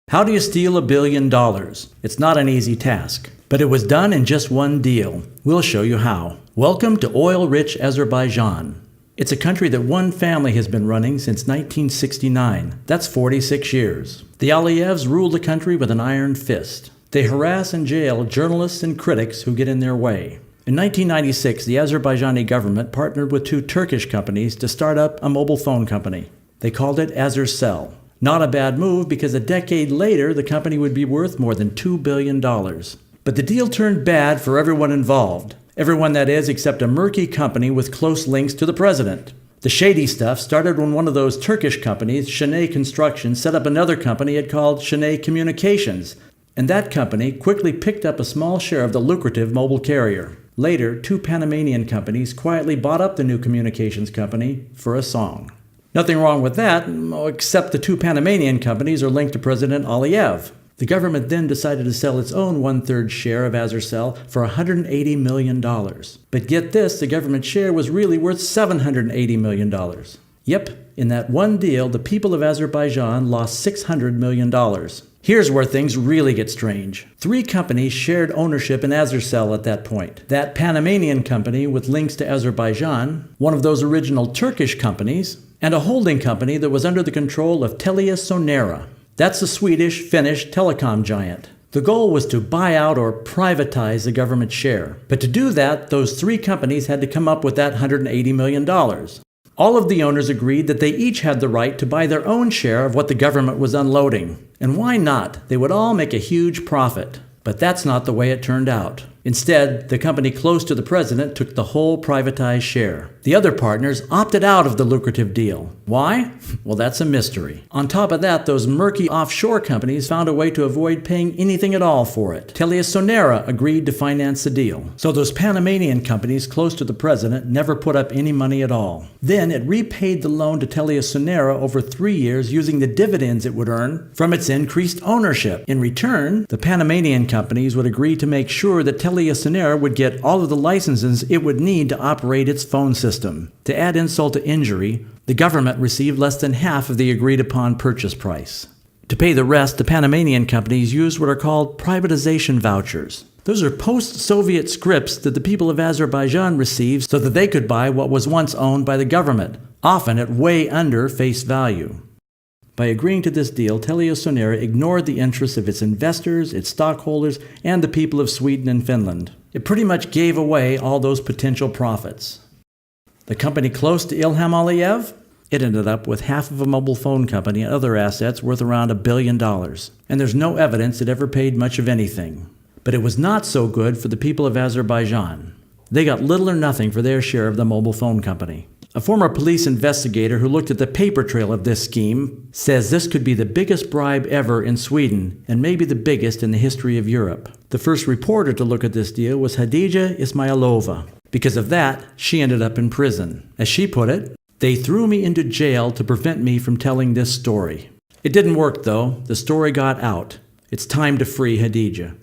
How do you steal $1 billion? It's not an easy task, but it was done in just one deal. We'll show you how. Welcome to oil-rich Azerbaijan. It's a country that one family has been running since 1969. That's 46 years. The Aliyevs rule the country with an iron fist. They harass and jail journalists and critics who get in their way. In 1996, the Azerbaijani government partnered with two Turkish companies to start up a mobile phone company. They called it Azercell. Not a bad move because a decade later, the company would be worth more than $2 billion. But the deal turned bad for everyone involved. Everyone, that is, except a murky company with close links to the president. The shady stuff started when one of those Turkish companies, Şenay Construction, set up another company it called Şenay Communications. And that company quickly picked up a small share of the lucrative mobile carrier. Later, two Panamanian companies quietly bought up the new communications company for a song. Nothing wrong with that, except the two Panamanian companies are linked to President Aliyev. The government then decided to sell its own one-third share of Azercell for $180 million. But get this, the government share was really worth $780 million. Yep, in that one deal, the people of Azerbaijan lost $600 million. Here's where things really get strange. Three companies shared ownership in Azercell at that point. That Panamanian company with links to Azerbaijan, one of those original Turkish companies, and a holding company that was under the control of TeliaSonera. That's a Swedish-Finnish telecom giant. The goal was to buy out or privatize the government share. But to do that, those three companies had to come up with that $180 million. All of the owners agreed that they each had the right to buy their own share of what the government was unloading. And why not? They would all make a huge profit. But that's not the way it turned out. Instead, the company close to the president took the whole privatized share. The other partners opted out of the lucrative deal. Why? Well, that's a mystery. On top of that, those murky offshore companies found a way to avoid paying anything at all for it. TeliaSonera agreed to finance the deal. So those Panamanian companies close to the president never put up any money at all. Then it repaid the loan to TeliaSonera over 3 years using the dividends it would earn from its increased ownership. In return, the Panamanian companies would agree to make sure that TeliaSonera would get all of the licenses it would need to operate its phone system. To add insult to injury, the government received less than half of the agreed-upon purchase price. To pay the rest, the Panamanian companies used what are called privatization vouchers. Those are post-Soviet scripts that the people of Azerbaijan received so that they could buy what was once owned by the government, often at way under face value. By agreeing to this deal, TeliaSonera ignored the interests of its investors, its stockholders, and the people of Sweden and Finland. It pretty much gave away all those potential profits. The company close to Ilham Aliyev? It ended up with half of a mobile phone company and other assets worth around $1 billion. And there's no evidence it ever paid much of anything. But it was not so good for the people of Azerbaijan. They got little or nothing for their share of the mobile phone company. A former police investigator who looked at the paper trail of this scheme says this could be the biggest bribe ever in Sweden and maybe the biggest in the history of Europe. The first reporter to look at this deal was Hadija Ismailova. Because of that, she ended up in prison. As she put it, "They threw me into jail to prevent me from telling this story." It didn't work though. The story got out. It's time to free Hadija.